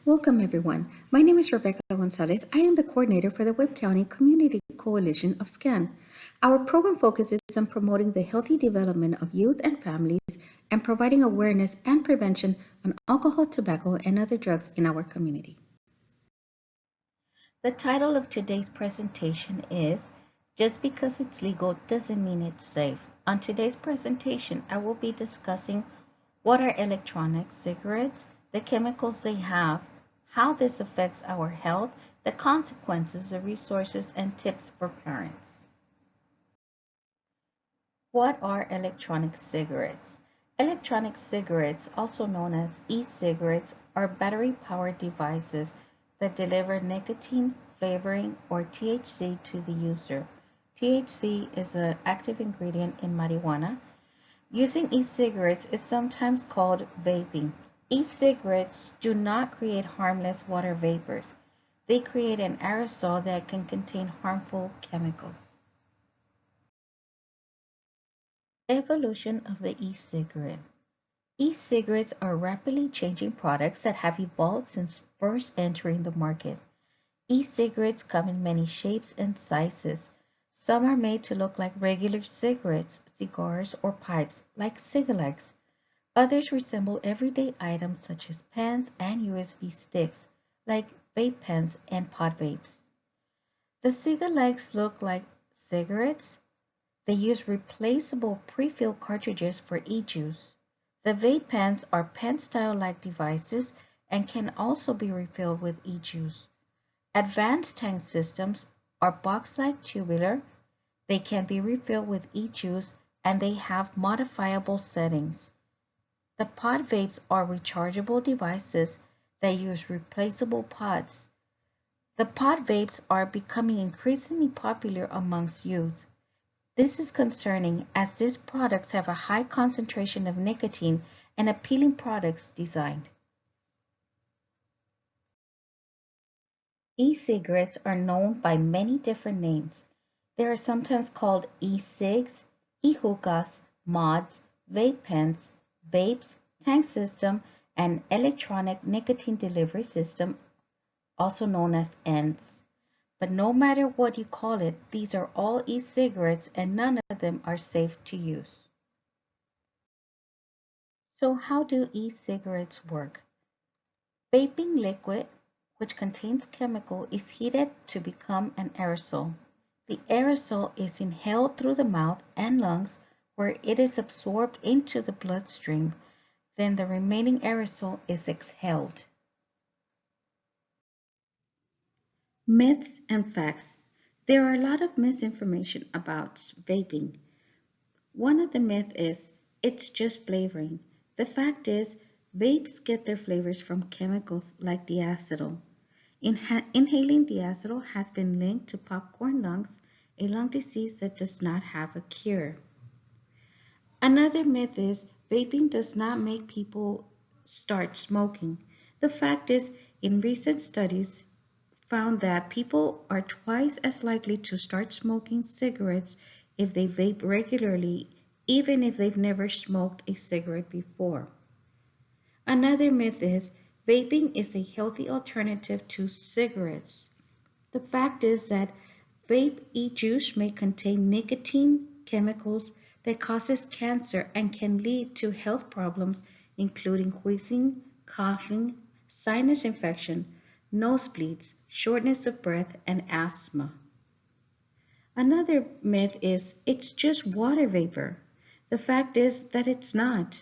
Welcome, everyone. My name is Rebecca Gonzalez. I am the coordinator for the Webb County Community Coalition of SCAN. Our program focuses on promoting the healthy development of youth and families and providing awareness and prevention on alcohol, tobacco, and other drugs in our community. The title of today's presentation is Just Because It's Legal Doesn't Mean It's Safe. On today's presentation, I will be discussing what are electronic cigarettes, the chemicals they have, how this affects our health, the consequences, the resources, and tips for parents. What are electronic cigarettes? Electronic cigarettes, also known as e-cigarettes, are battery-powered devices that deliver nicotine, flavoring, or THC to the user. THC is an active ingredient in marijuana. Using e-cigarettes is sometimes called vaping. E-cigarettes do not create harmless water vapors. They create an aerosol that can contain harmful chemicals. Evolution of the e-cigarette. E-cigarettes are rapidly changing products that have evolved since first entering the market. E-cigarettes come in many shapes and sizes. Some are made to look like regular cigarettes, cigars, or pipes, like cigalikes. Others resemble everyday items such as pens and USB sticks, like vape pens and pod vapes. The cigalikes look like cigarettes. They use replaceable pre-filled cartridges for e-juice. The vape pens are pen-style-like devices and can also be refilled with e-juice. Advanced tank systems are box-like tubular. They can be refilled with e-juice and they have modifiable settings. The pod vapes are rechargeable devices that use replaceable pods. The pod vapes are becoming increasingly popular amongst youth. This is concerning as these products have a high concentration of nicotine and appealing products designed. E-cigarettes are known by many different names. They are sometimes called e-cigs, e-hookahs, mods, vape pens, vapes, tank system, and electronic nicotine delivery system, also known as ENDS. But no matter what you call it, these are all e-cigarettes and none of them are safe to use. So how do e-cigarettes work? Vaping liquid, which contains chemical, is heated to become an aerosol. The aerosol is inhaled through the mouth and lungs where it is absorbed into the bloodstream. Then the remaining aerosol is exhaled. Myths and facts. There are a lot of misinformation about vaping. One of the myths is it's just flavoring. The fact is, vapes get their flavors from chemicals like diacetyl. Inhaling diacetyl has been linked to popcorn lungs, a lung disease that does not have a cure. Another myth is vaping does not make people start smoking. The fact is, in recent studies, found that people are twice as likely to start smoking cigarettes if they vape regularly, even if they've never smoked a cigarette before. Another myth is vaping is a healthy alternative to cigarettes. The fact is that vape e-juice may contain nicotine chemicals that causes cancer and can lead to health problems including wheezing, coughing, sinus infection, nosebleeds, shortness of breath, and asthma. Another myth is it's just water vapor. The fact is that it's not.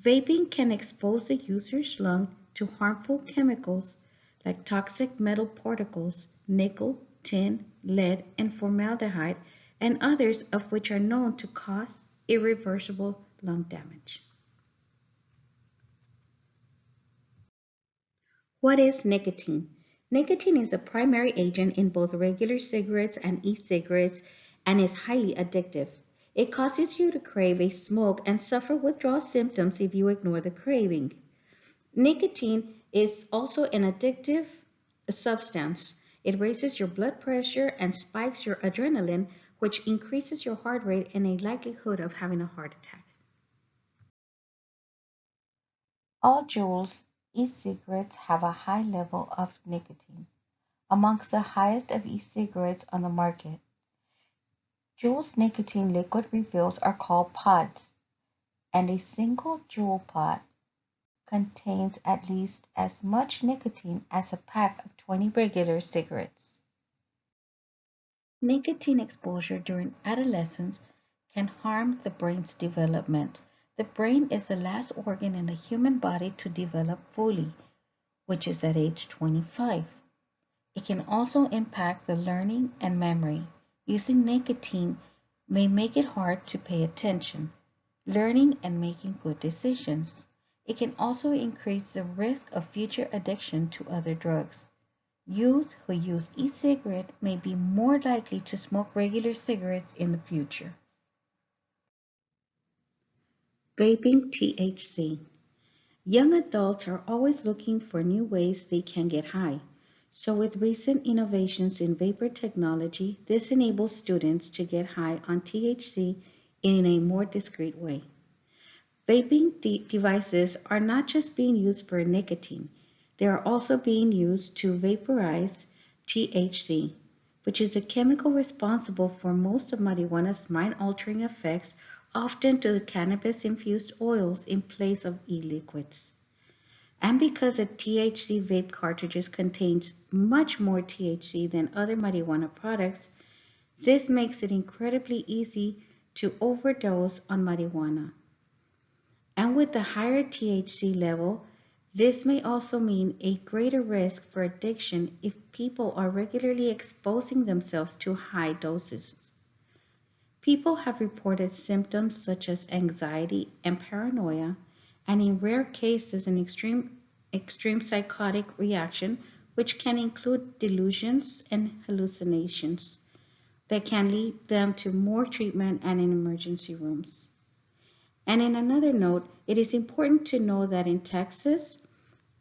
Vaping can expose the user's lung to harmful chemicals like toxic metal particles, nickel, tin, lead, and formaldehyde, and others of which are known to cause irreversible lung damage. What is nicotine? Nicotine is a primary agent in both regular cigarettes and e-cigarettes and is highly addictive. It causes you to crave a smoke and suffer withdrawal symptoms if you ignore the craving. Nicotine is also an addictive substance. It raises your blood pressure and spikes your adrenaline, which increases your heart rate and a likelihood of having a heart attack. All jewels e-cigarettes have a high level of nicotine, amongst the highest of e-cigarettes on the market. Juul's nicotine liquid refills are called pods, and a single Juul pod contains at least as much nicotine as a pack of 20 regular cigarettes. Nicotine exposure during adolescence can harm the brain's development. The brain is the last organ in the human body to develop fully, which is at age 25. It can also impact the learning and memory. Using nicotine may make it hard to pay attention, learning, and making good decisions. It can also increase the risk of future addiction to other drugs. Youth who use e-cigarette may be more likely to smoke regular cigarettes in the future. Vaping THC. Young adults are always looking for new ways they can get high. So with recent innovations in vapor technology, this enables students to get high on THC in a more discreet way. Vaping devices are not just being used for nicotine, they are also being used to vaporize THC, which is a chemical responsible for most of marijuana's mind-altering effects, often to the cannabis-infused oils in place of e-liquids. And because a THC vape cartridge contains much more THC than other marijuana products, this makes it incredibly easy to overdose on marijuana. And with the higher THC level, this may also mean a greater risk for addiction if people are regularly exposing themselves to high doses. People have reported symptoms such as anxiety and paranoia, and in rare cases, an extreme psychotic reaction, which can include delusions and hallucinations that can lead them to more treatment and in emergency rooms. And in another note, it is important to know that in Texas,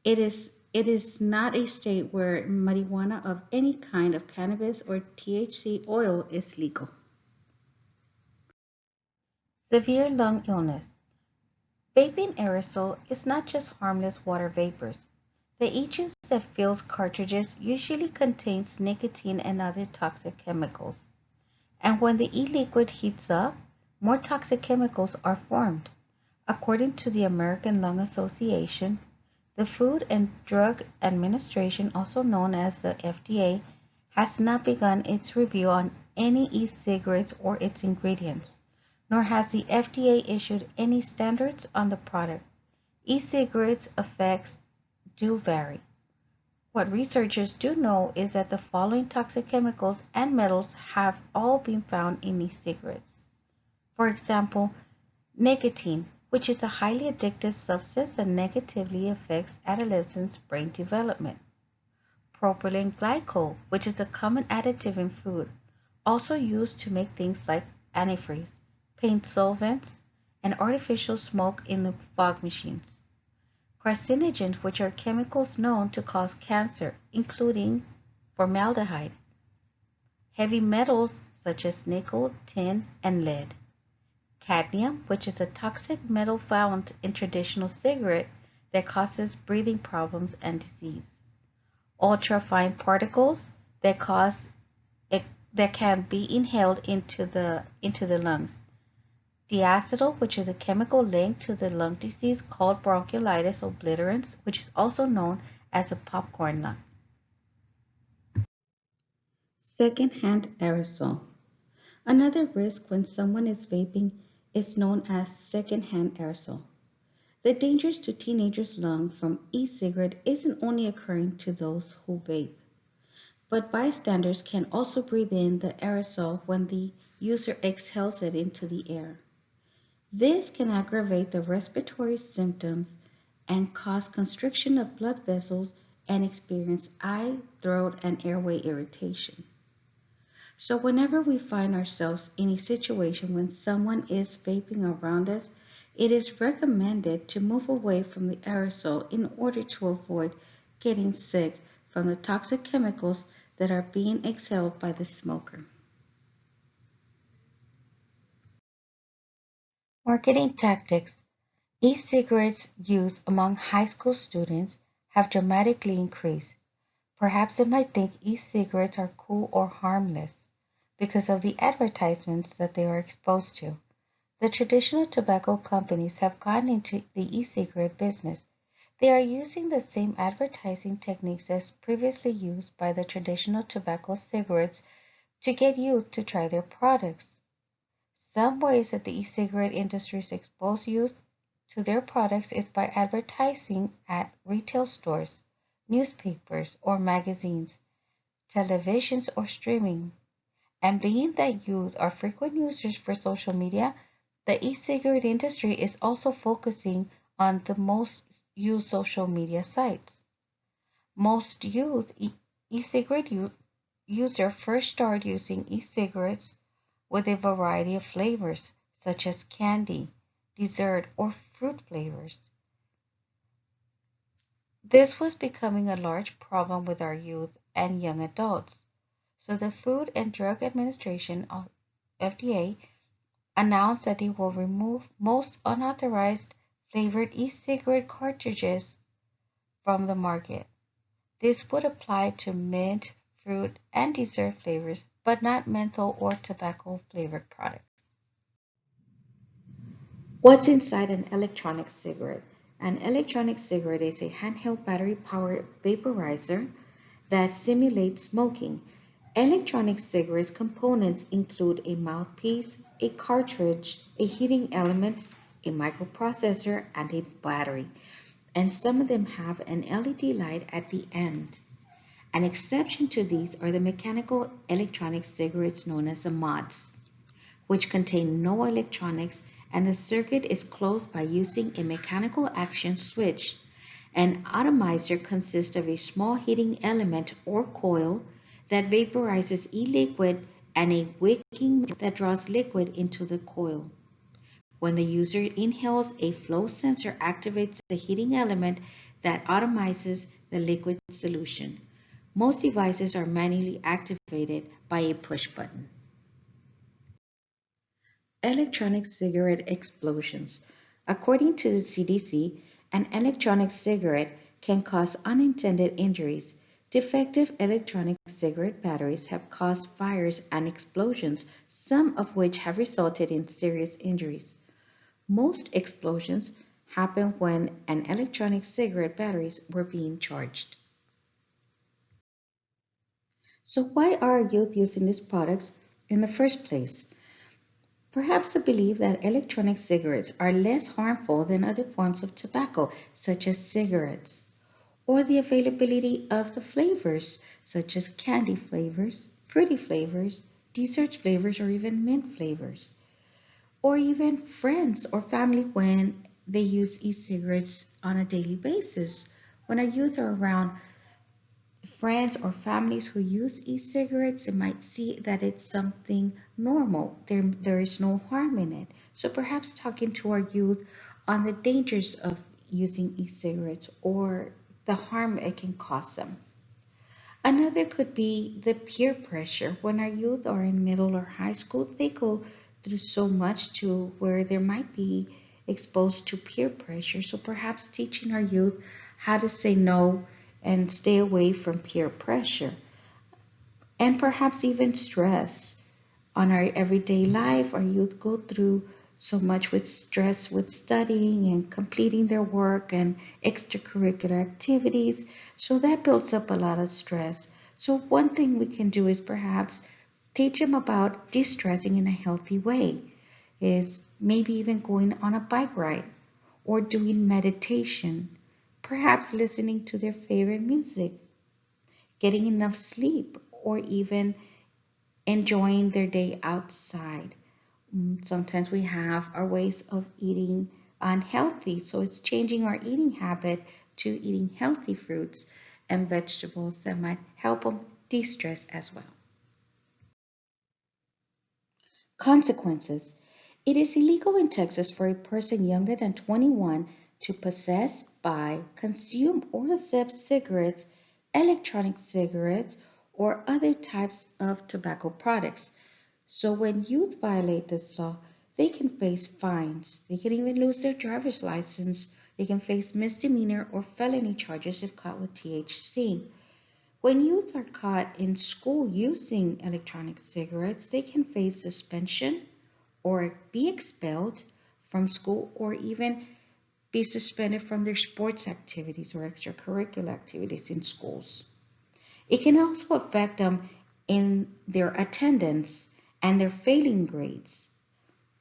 it is not a state where marijuana of any kind of cannabis or THC oil is legal. Severe lung illness. Vaping aerosol is not just harmless water vapors. The e-juice that fills cartridges usually contains nicotine and other toxic chemicals. And when the e-liquid heats up, more toxic chemicals are formed. According to the American Lung Association, the Food and Drug Administration, also known as the FDA, has not begun its review on any e-cigarettes or its ingredients, nor has the FDA issued any standards on the product. E-cigarettes effects do vary. What researchers do know is that the following toxic chemicals and metals have all been found in e-cigarettes. For example, nicotine, which is a highly addictive substance that negatively affects adolescents' brain development. Propylene glycol, which is a common additive in food, also used to make things like antifreeze, paint solvents, and artificial smoke in the fog machines. Carcinogens, which are chemicals known to cause cancer, including formaldehyde. Heavy metals such as nickel, tin, and lead. Cadmium, which is a toxic metal found in traditional cigarette that causes breathing problems and disease. Ultrafine particles that cause that can be inhaled into the lungs. Diacetyl, which is a chemical linked to the lung disease called bronchiolitis obliterans, which is also known as a popcorn lung. Secondhand aerosol. Another risk when someone is vaping is known as secondhand aerosol. The dangers to teenagers' lungs from e-cigarette isn't only occurring to those who vape, but bystanders can also breathe in the aerosol when the user exhales it into the air. This can aggravate the respiratory symptoms and cause constriction of blood vessels and experience eye, throat, and airway irritation. So whenever we find ourselves in a situation when someone is vaping around us, it is recommended to move away from the aerosol in order to avoid getting sick from the toxic chemicals that are being exhaled by the smoker. Marketing tactics. E-cigarettes used among high school students have dramatically increased. Perhaps they might think e-cigarettes are cool or harmless because of the advertisements that they are exposed to. The traditional tobacco companies have gotten into the e-cigarette business. They are using the same advertising techniques as previously used by the traditional tobacco cigarettes to get youth to try their products. Some ways that the e-cigarette industries expose youth to their products is by advertising at retail stores, newspapers or magazines, televisions or streaming. And being that youth are frequent users for social media, the e-cigarette industry is also focusing on the most used social media sites. Most youth e-cigarette user first start using e-cigarettes with a variety of flavors, such as candy, dessert, or fruit flavors. This was becoming a large problem with our youth and young adults. So the Food and Drug Administration, FDA, announced that they will remove most unauthorized flavored e-cigarette cartridges from the market. This would apply to mint, fruit, and dessert flavors, but not menthol or tobacco flavored products. What's inside an electronic cigarette? An electronic cigarette is a handheld battery-powered vaporizer that simulates smoking. Electronic cigarettes components include a mouthpiece, a cartridge, a heating element, a microprocessor, and a battery. And some of them have an LED light at the end. An exception to these are the mechanical electronic cigarettes known as the mods, which contain no electronics, and the circuit is closed by using a mechanical action switch. An atomizer consists of a small heating element or coil that vaporizes e-liquid and a wicking that draws liquid into the coil. When the user inhales, a flow sensor activates the heating element that atomizes the liquid solution. Most devices are manually activated by a push button. Electronic cigarette explosions. According to the CDC, an electronic cigarette can cause unintended injuries. Defective electronic cigarette batteries have caused fires and explosions, some of which have resulted in serious injuries. Most explosions happen when an electronic cigarette batteries were being charged. So why are youth using these products in the first place? Perhaps the belief that electronic cigarettes are less harmful than other forms of tobacco, such as cigarettes, or the availability of the flavors, such as candy flavors, fruity flavors, dessert flavors, or even mint flavors, or even friends or family when they use e-cigarettes on a daily basis. When our youth are around friends or families who use e-cigarettes, they might see that it's something normal. There is no harm in it. So perhaps talking to our youth on the dangers of using e-cigarettes or the harm it can cause them. Another could be the peer pressure. When our youth are in middle or high school, they go through so much to where there might be exposed to peer pressure. So perhaps teaching our youth how to say no and stay away from peer pressure. And perhaps even stress on our everyday life. Our youth go through so much with stress with studying and completing their work and extracurricular activities. So that builds up a lot of stress. So one thing we can do is perhaps teach them about de-stressing in a healthy way, is maybe even going on a bike ride or doing meditation, perhaps listening to their favorite music, getting enough sleep, or even enjoying their day outside. Sometimes we have our ways of eating unhealthy, so it's changing our eating habit to eating healthy fruits and vegetables that might help them de-stress as well. Consequences. It is illegal in Texas for a person younger than 21 to possess, buy, consume, or accept cigarettes, electronic cigarettes, or other types of tobacco products. So when youth violate this law, they can face fines. They can even lose their driver's license They can face misdemeanor or felony charges if caught with THC. When youth are caught in school using electronic cigarettes, they can face suspension or be expelled from school or even be suspended from their sports activities or extracurricular activities in schools. It can also affect them in their attendance and their failing grades.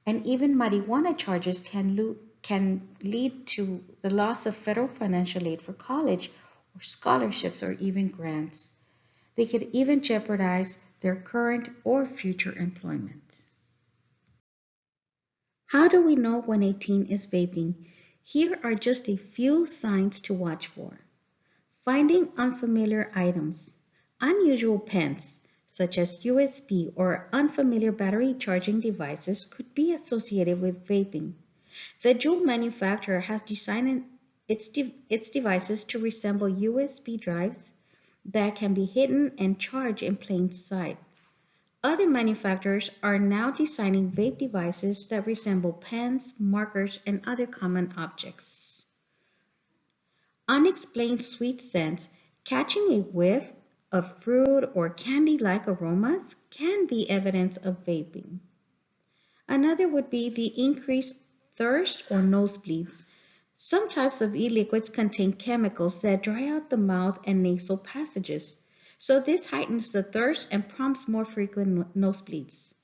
And even marijuana charges can lead to the loss of federal financial aid for college or scholarships or even grants. They could even jeopardize their current or future employment. How do we know when a teen is vaping? Here are just a few signs to watch for. Finding unfamiliar items. Unusual pens, such as USB or unfamiliar battery charging devices, could be associated with vaping. The Juul manufacturer has designed its devices to resemble USB drives that can be hidden and charged in plain sight. Other manufacturers are now designing vape devices that resemble pens, markers, and other common objects. Unexplained sweet scents, catching a whiff of fruit or candy-like aromas can be evidence of vaping. Another would be the increased thirst or nosebleeds. Some types of e-liquids contain chemicals that dry out the mouth and nasal passages, so this heightens the thirst and prompts more frequent nosebleeds.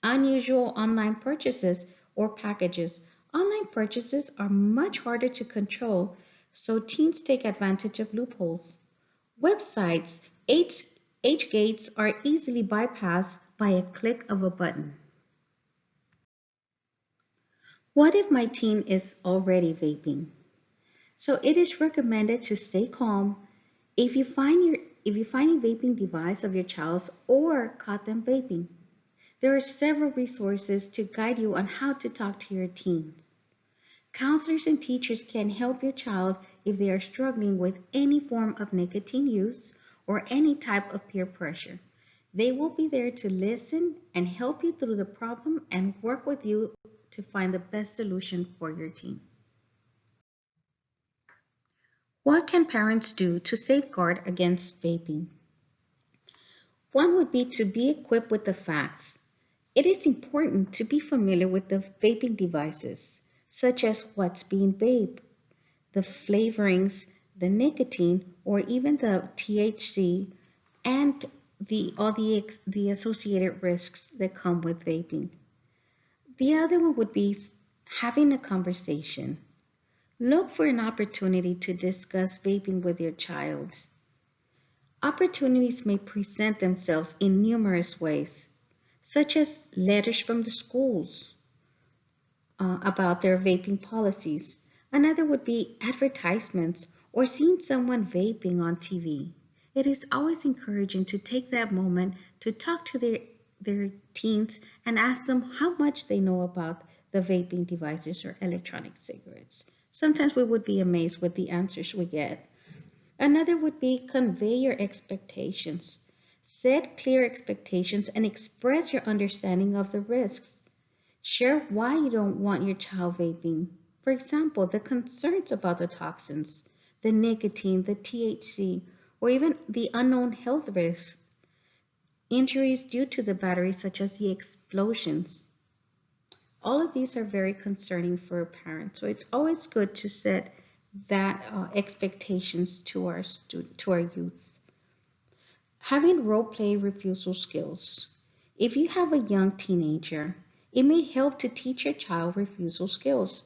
Unusual online purchases or packages. Online purchases are much harder to control, so teens take advantage of loopholes. Websites, age gates are easily bypassed by a click of a button. What if my teen is already vaping? So it is recommended to stay calm. If you find a vaping device of your child's or caught them vaping, there are several resources to guide you on how to talk to your teens. Counselors and teachers can help your child if they are struggling with any form of nicotine use or any type of peer pressure. They will be there to listen and help you through the problem and work with you to find the best solution for your teen. What can parents do to safeguard against vaping? One would be to be equipped with the facts. It is important to be familiar with the vaping devices, such as what's being vaped, the flavorings, the nicotine, or even the THC, and the associated risks that come with vaping. The other one would be having a conversation. Look for an opportunity to discuss vaping with your child. Opportunities may present themselves in numerous ways, such as letters from the schools about their vaping policies. Another would be advertisements or seeing someone vaping on TV. It is always encouraging to take that moment to talk to their teens and ask them how much they know about the vaping devices or electronic cigarettes. Sometimes we would be amazed with the answers we get. Another would be convey your expectations. Set clear expectations and express your understanding of the risks. Share why you don't want your child vaping. For example, the concerns about the toxins, the nicotine, the THC, or even the unknown health risks, injuries due to the battery such as the explosions. All of these are very concerning for a parent, so it's always good to set that expectations to our youth. Having role play refusal skills. If you have a young teenager, it may help to teach your child refusal skills.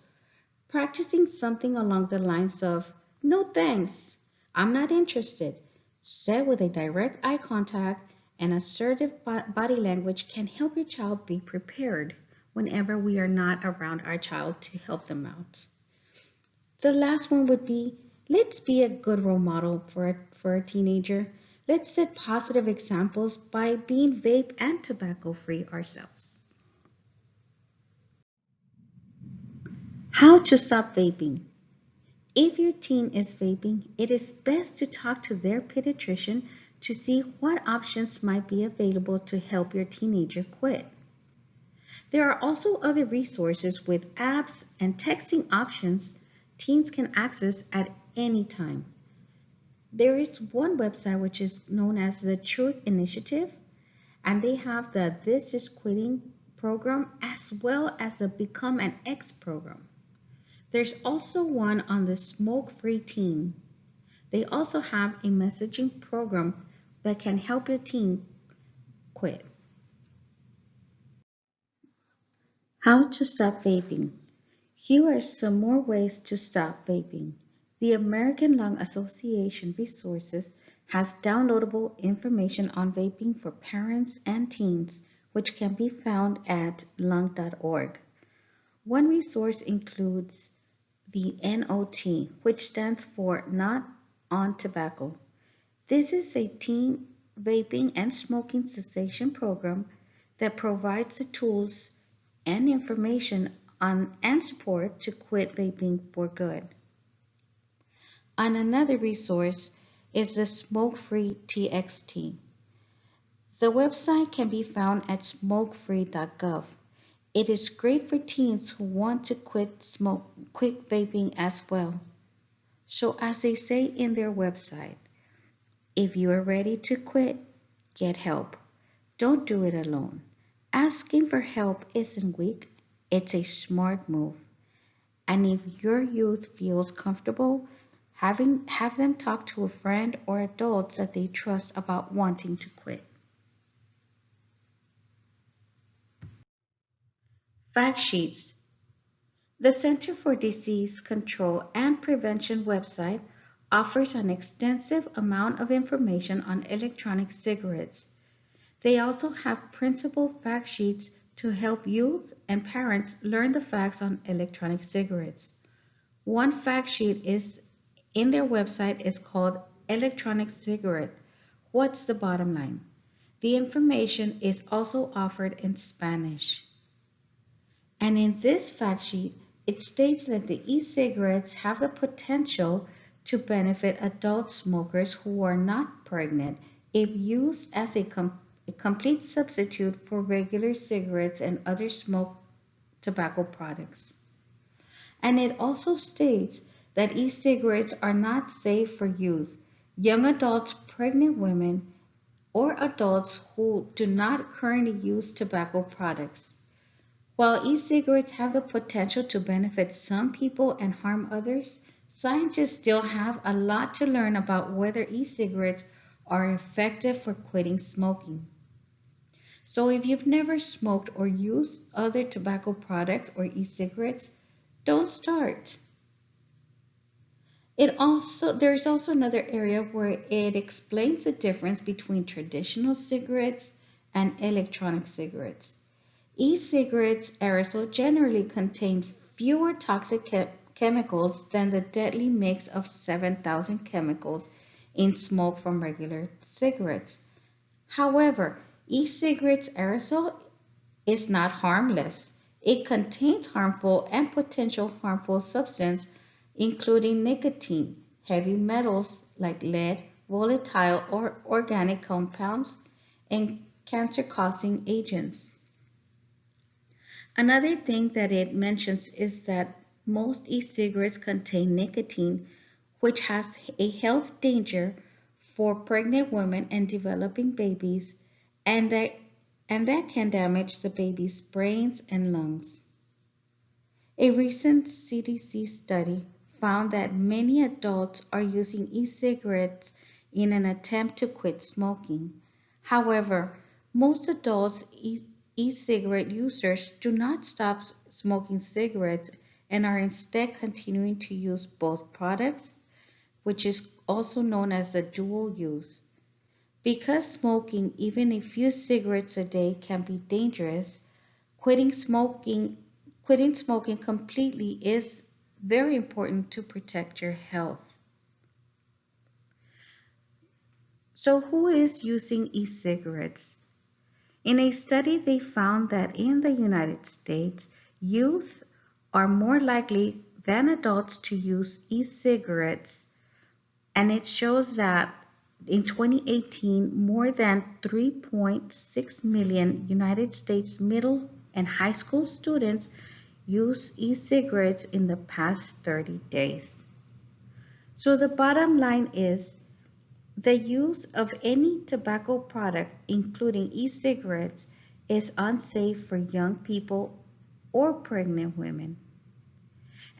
Practicing something along the lines of, no thanks, I'm not interested, said with a direct eye contact and assertive body language can help your child be prepared whenever we are not around our child to help them out. The last one would be, let's be a good role model for a teenager. Let's set positive examples by being vape and tobacco free ourselves. How to stop vaping. If your teen is vaping, it is best to talk to their pediatrician to see what options might be available to help your teenager quit. There are also other resources with apps and texting options teens can access at any time. There is one website which is known as the Truth Initiative, and they have the This Is Quitting program as well as the Become an X program. There's also one on the Smoke Free Teen. They also have a messaging program that can help your teen quit. How to stop vaping. Here are some more ways to stop vaping. The American Lung Association Resources has downloadable information on vaping for parents and teens, which can be found at lung.org. One resource includes the NOT, which stands for Not on Tobacco. This is a teen vaping and smoking cessation program that provides the tools and information on and support to quit vaping for good. And another resource is the Smoke Free TXT. The website can be found at smokefree.gov. It is great for teens who want to quit vaping as well. So as they say in their website, if you are ready to quit, get help. Don't do it alone. Asking for help isn't weak, it's a smart move. And if your youth feels comfortable, have them talk to a friend or adults that they trust about wanting to quit. Fact sheets. The Center for Disease Control and Prevention website offers an extensive amount of information on electronic cigarettes. They also have printable fact sheets to help youth and parents learn the facts on electronic cigarettes. One fact sheet is in their website is called Electronic Cigarette. What's the bottom line? The information is also offered in Spanish. And in this fact sheet, it states that the e-cigarettes have the potential to benefit adult smokers who are not pregnant if used as a complete substitute for regular cigarettes and other tobacco products. And it also states that e-cigarettes are not safe for youth, young adults, pregnant women, or adults who do not currently use tobacco products. While e-cigarettes have the potential to benefit some people and harm others, scientists still have a lot to learn about whether e-cigarettes are effective for quitting smoking. So if you've never smoked or used other tobacco products or e-cigarettes, don't start. There's also another area where it explains the difference between traditional cigarettes and electronic cigarettes. E-cigarettes aerosol generally contain fewer toxic chemicals than the deadly mix of 7,000 chemicals in smoke from regular cigarettes. However, e-cigarettes aerosol is not harmless. It contains harmful and potential harmful substances including nicotine, heavy metals like lead, volatile or organic compounds, and cancer-causing agents. Another thing that it mentions is that most e-cigarettes contain nicotine, which has a health danger for pregnant women and developing babies, and that can damage the baby's brains and lungs. A recent CDC study found that many adults are using e-cigarettes in an attempt to quit smoking. However, most adults e-cigarette users do not stop smoking cigarettes and are instead continuing to use both products, which is also known as the dual use. Because smoking even a few cigarettes a day can be dangerous, quitting smoking completely is very important to protect your health. So who is using e-cigarettes? In a study, they found that in the United States, youth are more likely than adults to use e-cigarettes, and it shows that in 2018, more than 3.6 million United States middle and high school students used e-cigarettes in the past 30 days. So the bottom line is the use of any tobacco product, including e-cigarettes, is unsafe for young people or pregnant women.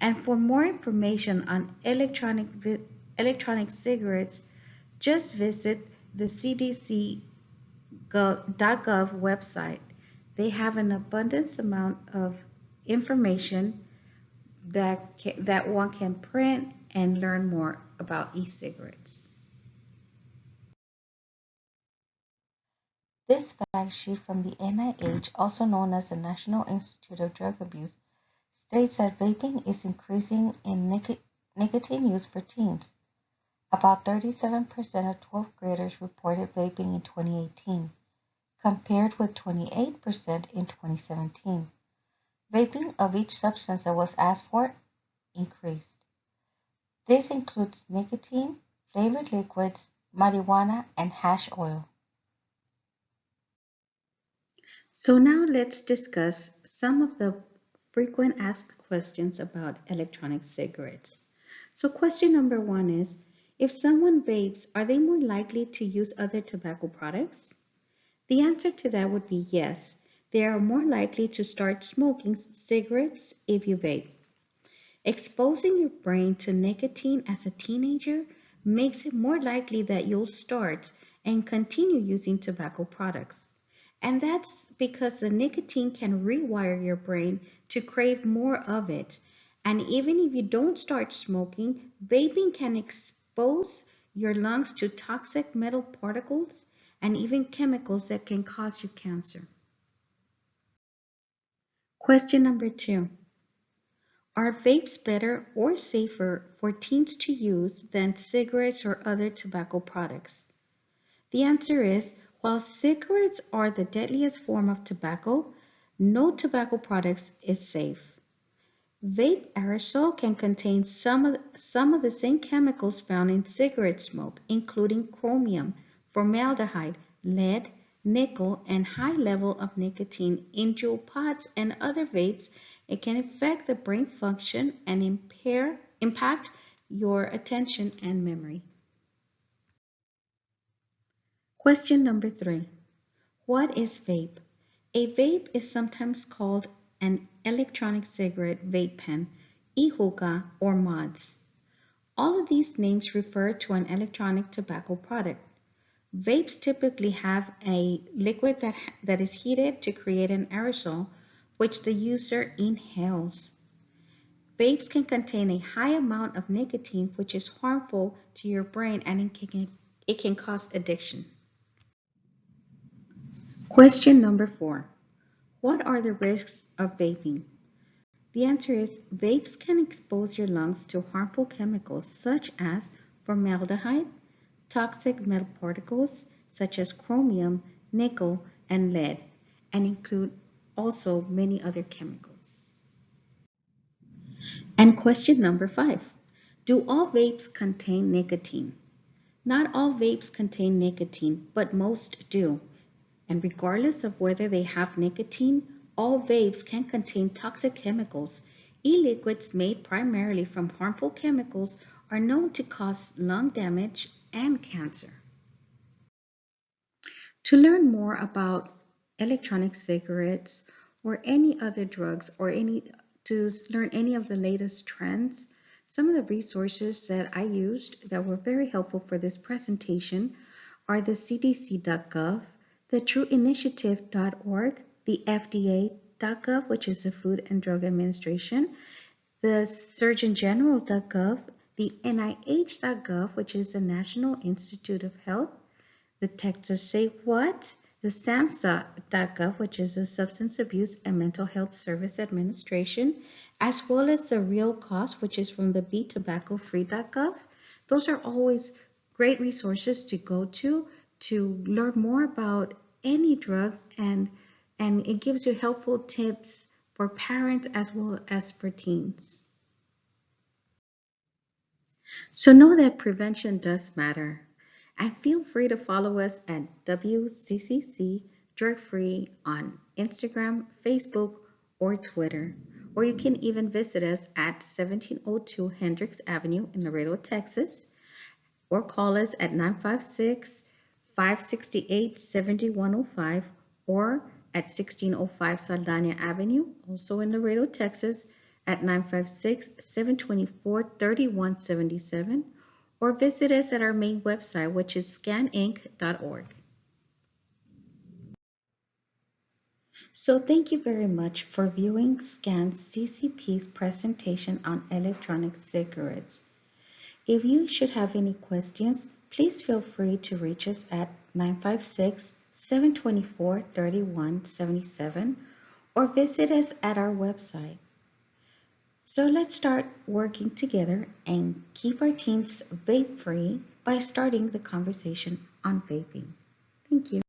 And for more information on electronic cigarettes, just visit the CDC.gov website. They have an abundance amount of information that one can print and learn more about e-cigarettes. This fact sheet from the NIH, also known as the National Institute of Drug Abuse, states that vaping is increasing in nicotine use for teens. About 37% of 12th graders reported vaping in 2018, compared with 28% in 2017. Vaping of each substance that was asked for increased. This includes nicotine, flavored liquids, marijuana, and hash oil. So now let's discuss some of the frequent asked questions about electronic cigarettes. So question number one is, if someone vapes, are they more likely to use other tobacco products? The answer to that would be yes. They are more likely to start smoking cigarettes if you vape. Exposing your brain to nicotine as a teenager makes it more likely that you'll start and continue using tobacco products. And that's because the nicotine can rewire your brain to crave more of it. And even if you don't start smoking, vaping can expose your lungs to toxic metal particles and even chemicals that can cause you cancer. Question number two. Are vapes better or safer for teens to use than cigarettes or other tobacco products? The answer is, while cigarettes are the deadliest form of tobacco, no tobacco products is safe. Vape aerosol can contain some of the same chemicals found in cigarette smoke, including chromium, formaldehyde, lead, nickel, and high level of nicotine in juul pods and other vapes. It can affect the brain function and impact your attention and memory. Question number three. What is vape? A vape is sometimes called an electronic cigarette vape pen, e-hookah, or mods. All of these names refer to an electronic tobacco product. Vapes typically have a liquid that is heated to create an aerosol, which the user inhales. Vapes can contain a high amount of nicotine, which is harmful to your brain and it can cause addiction. Question number four. What are the risks of vaping? The answer is vapes can expose your lungs to harmful chemicals such as formaldehyde, toxic metal particles such as chromium, nickel, and lead, and include also many other chemicals. And question number five. Do all vapes contain nicotine? Not all vapes contain nicotine, but most do. And regardless of whether they have nicotine, all vapes can contain toxic chemicals. E-liquids made primarily from harmful chemicals are known to cause lung damage and cancer. To learn more about electronic cigarettes or any other drugs or to learn any of the latest trends, some of the resources that I used that were very helpful for this presentation are the CDC.gov, the TrueInitiative.org, the FDA.gov, which is the Food and Drug Administration, the SurgeonGeneral.gov, the NIH.gov, which is the National Institute of Health, the Texas Say What, the SAMHSA.gov, which is the Substance Abuse and Mental Health Service Administration, as well as the Real Cost, which is from the BeTobaccoFree.gov. Those are always great resources to go to learn more about any drugs, and it gives you helpful tips for parents as well as for teens. So know that prevention does matter. And feel free to follow us at WCCC Drug Free on Instagram, Facebook, or Twitter. or you can even visit us at 1702 Hendricks Avenue in Laredo, Texas, or call us at 956 568 7105 or at 1605 Saldana Avenue, also in Laredo, Texas, at 956 724 3177, or visit us at our main website, which is scaninc.org. So thank you very much for viewing SCAN CCP's presentation on electronic cigarettes. If you should have any questions, please feel free to reach us at 956-724-3177 or visit us at our website. So let's start working together and keep our teens vape free by starting the conversation on vaping. Thank you.